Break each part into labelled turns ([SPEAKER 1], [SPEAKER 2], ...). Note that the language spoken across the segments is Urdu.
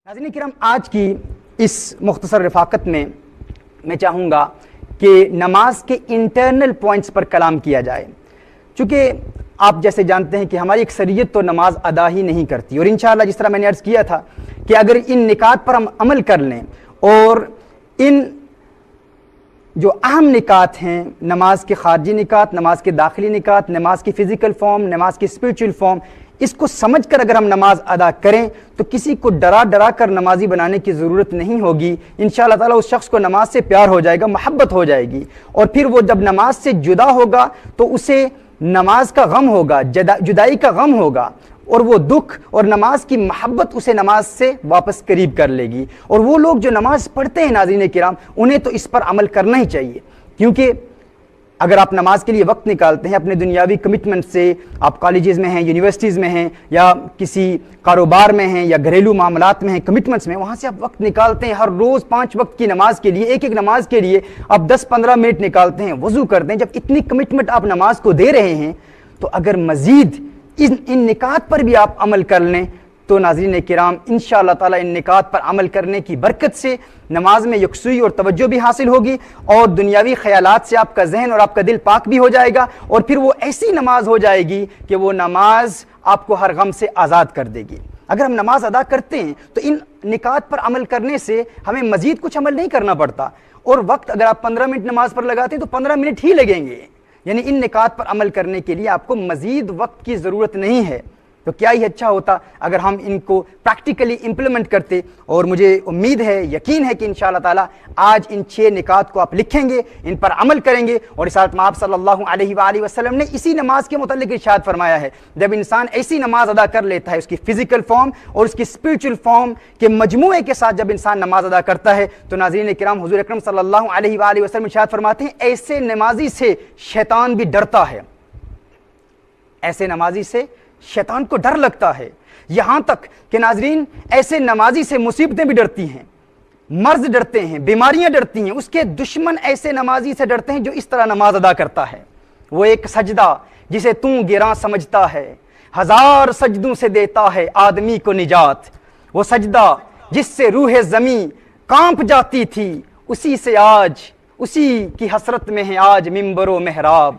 [SPEAKER 1] ناظرین کرام، آج کی اس مختصر رفاقت میں میں چاہوں گا کہ نماز کے انٹرنل پوائنٹس پر کلام کیا جائے، چونکہ آپ جیسے جانتے ہیں کہ ہماری اکثریت تو نماز ادا ہی نہیں کرتی، اور انشاءاللہ جس طرح میں نے عرض کیا تھا کہ اگر ان نکات پر ہم عمل کر لیں اور ان جو اہم نکات ہیں، نماز کے خارجی نکات، نماز کے داخلی نکات، نماز کی فزیکل فارم، نماز کی اسپریچول فارم، اس کو سمجھ کر اگر ہم نماز ادا کریں تو کسی کو ڈرا کر نمازی بنانے کی ضرورت نہیں ہوگی۔ انشاءاللہ تعالیٰ اس شخص کو نماز سے پیار ہو جائے گا، محبت ہو جائے گی، اور پھر وہ جب نماز سے جدا ہوگا تو اسے نماز کا غم ہوگا، جدائی کا غم ہوگا، اور وہ دکھ اور نماز کی محبت اسے نماز سے واپس قریب کر لے گی۔ اور وہ لوگ جو نماز پڑھتے ہیں ناظرین کرام، انہیں تو اس پر عمل کرنا ہی چاہیے، کیونکہ اگر آپ نماز کے لیے وقت نکالتے ہیں اپنے دنیاوی کمٹمنٹ سے، آپ کالجز میں ہیں، یونیورسٹیز میں ہیں، یا کسی کاروبار میں ہیں، یا گھریلو معاملات میں ہیں، کمٹمنٹس میں، وہاں سے آپ وقت نکالتے ہیں ہر روز 5 وقت کی نماز کے لیے، ایک نماز کے لیے آپ 10-15 منٹ نکالتے ہیں، وضو کرتے ہیں، جب اتنی کمٹمنٹ آپ نماز کو دے رہے ہیں تو اگر مزید ان نکات پر بھی آپ عمل کر لیں تو ناظرین کرام انشاءاللہ تعالیٰ ان نکات پر عمل کرنے کی برکت سے نماز میں یکسوئی اور توجہ بھی حاصل ہوگی، اور دنیاوی خیالات سے آپ کا ذہن اور آپ کا دل پاک بھی ہو جائے گا، اور پھر وہ ایسی نماز ہو جائے گی کہ وہ نماز آپ کو ہر غم سے آزاد کر دے گی۔ اگر ہم نماز ادا کرتے ہیں تو ان نکات پر عمل کرنے سے ہمیں مزید کچھ عمل نہیں کرنا پڑتا، اور وقت اگر آپ 15 منٹ نماز پر لگاتے ہیں تو 15 منٹ ہی لگیں گے، یعنی ان نکات پر عمل کرنے کے لیے آپ کو مزید وقت کی ضرورت نہیں ہے۔ تو کیا ہی اچھا ہوتا اگر ہم ان کو پریکٹیکلی امپلیمنٹ کرتے، اور مجھے امید ہے، یقین ہے کہ انشاءاللہ تعالیٰ آج ان 6 نکات کو آپ لکھیں گے، ان پر عمل کریں گے، اور اس حالت میں آپ صلی اللہ علیہ وآلہ وسلم نے اسی نماز کے متعلق ارشاد فرمایا ہے، جب انسان ایسی نماز ادا کر لیتا ہے، اس کی فزیکل فارم اور اس کی اسپریچول فارم کے مجموعے کے ساتھ جب انسان نماز ادا کرتا ہے تو ناظرین کرام حضور اکرم صلی اللہ علیہ وآلہ وسلم ارشاد فرماتے ہیں ایسے نمازی سے شیطان بھی ڈرتا ہے، ایسے نمازی سے شیطان کو ڈر لگتا ہے، یہاں تک کہ ناظرین ایسے نمازی سے مصیبتیں بھی ڈرتی ہیں، مرض ڈرتے ہیں، بیماریاں ڈرتی ہیں، اس کے دشمن ایسے نمازی سے ڈرتے ہیں جو اس طرح نماز ادا کرتا ہے۔ وہ ایک سجدہ جسے تو گراں سمجھتا ہے، 1000 سجدوں سے دیتا ہے آدمی کو نجات، وہ سجدہ جس سے روح زمین کانپ جاتی تھی، اسی سے آج اسی کی حسرت میں ہے آج منبر و محراب۔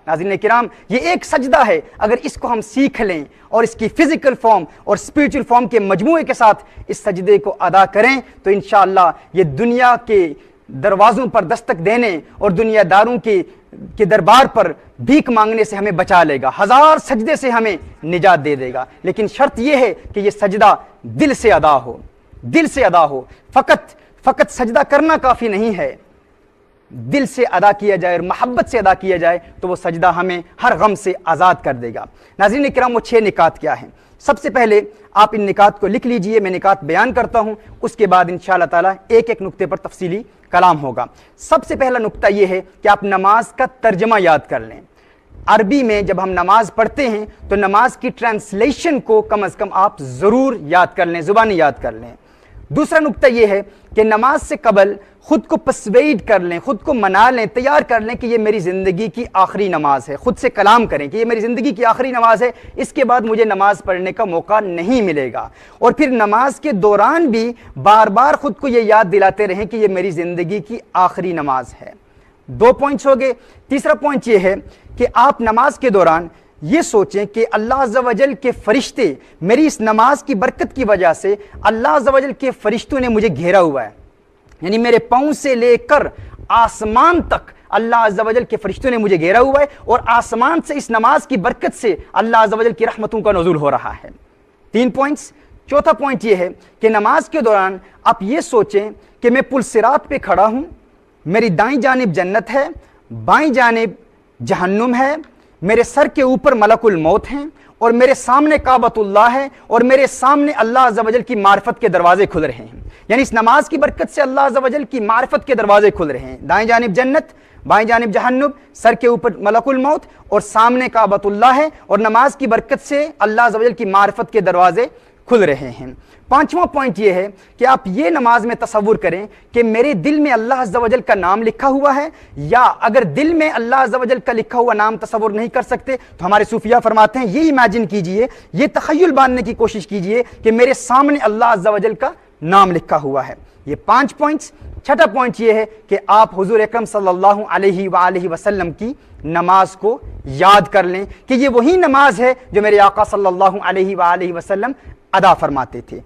[SPEAKER 1] ناظرین کرام، یہ ایک سجدہ ہے، اگر اس کو ہم سیکھ لیں اور اس کی فزیکل فارم اور اسپریچول فارم کے مجموعے کے ساتھ اس سجدے کو ادا کریں تو انشاءاللہ یہ دنیا کے دروازوں پر دستک دینے اور دنیا داروں کے دربار پر بھیک مانگنے سے ہمیں بچا لے گا، 1000 سجدے سے ہمیں نجات دے دے گا، لیکن شرط یہ ہے کہ یہ سجدہ دل سے ادا ہو، دل سے ادا ہو۔ فقط سجدہ کرنا کافی نہیں ہے، دل سے ادا کیا جائے اور محبت سے ادا کیا جائے تو وہ سجدہ ہمیں ہر غم سے آزاد کر دے گا۔ ناظرین کرام، وہ 6 نکات کیا ہیں؟ سب سے پہلے آپ ان نکات کو لکھ لیجئے، میں نکات بیان کرتا ہوں، اس کے بعد انشاءاللہ تعالیٰ ایک نقطے پر تفصیلی کلام ہوگا۔ سب سے پہلا نقطہ یہ ہے کہ آپ نماز کا ترجمہ یاد کر لیں۔ عربی میں جب ہم نماز پڑھتے ہیں تو نماز کی ٹرانسلیشن کو کم از کم آپ ضرور یاد کر لیں، زبانی یاد کر لیں۔ دوسرا نقطہ یہ ہے کہ نماز سے قبل خود کو پرسویڈ کر لیں، خود کو منا لیں، تیار کر لیں کہ یہ میری زندگی کی آخری نماز ہے، خود سے کلام کریں کہ یہ میری زندگی کی آخری نماز ہے، اس کے بعد مجھے نماز پڑھنے کا موقع نہیں ملے گا، اور پھر نماز کے دوران بھی بار بار خود کو یہ یاد دلاتے رہیں کہ یہ میری زندگی کی آخری نماز ہے۔ 2 پوائنٹس ہو گئے۔ تیسرا پوائنٹ یہ ہے کہ آپ نماز کے دوران یہ سوچیں کہ اللہ عز و جل کے فرشتے میری اس نماز کی برکت کی وجہ سے اللہ عز و جل کے فرشتوں نے مجھے گھیرا ہوا ہے، یعنی میرے پاؤں سے لے کر آسمان تک اللہ عز و جل کے فرشتوں نے مجھے گھیرا ہوا ہے، اور آسمان سے اس نماز کی برکت سے اللہ عز و جل کی رحمتوں کا نزول ہو رہا ہے۔ 3 پوائنٹس۔ چوتھا پوائنٹ یہ ہے کہ نماز کے دوران آپ یہ سوچیں کہ میں پل صراط پہ کھڑا ہوں، میری دائیں جانب جنت ہے، بائیں جانب جہنم ہے، میرے سر کے اوپر ملک الموت ہیں، اور میرے سامنے کعبۃ اللہ ہے، اور میرے سامنے اللہ عز و جل کی معرفت کے دروازے کھل رہے ہیں، یعنی اس نماز کی برکت سے اللہ عز و جل کی معرفت کے دروازے کھل رہے ہیں، دائیں جانب جنت، بائیں جانب جہنم، سر کے اوپر ملک الموت اور سامنے کعبۃ اللہ ہے، اور نماز کی برکت سے اللہ عز و جل کی معرفت کے دروازے کھل رہے ہیں۔ 5واں پوائنٹ یہ ہے کہ آپ یہ نماز میں تصور کریں کہ میرے دل میں اللہ عز و جل کا نام لکھا ہوا ہے، یا اگر دل میں اللہ عز و جل کا لکھا ہوا نام تصور نہیں کر سکتے تو ہمارے صوفیہ فرماتے ہیں یہ امیجن کیجئے، یہ تخیل باندھنے کی کوشش کیجئے کہ میرے سامنے اللہ عز و جل کا نام لکھا ہوا ہے۔ یہ 5 پوائنٹس۔ چھٹا پوائنٹ یہ ہے کہ آپ حضور اکرم صلی اللہ علیہ وآلہ وسلم کی نماز کو یاد کر لیں کہ یہ وہی نماز ہے جو میرے آقا صلی اللہ علیہ وآلہ وسلم ادا فرماتے تھے۔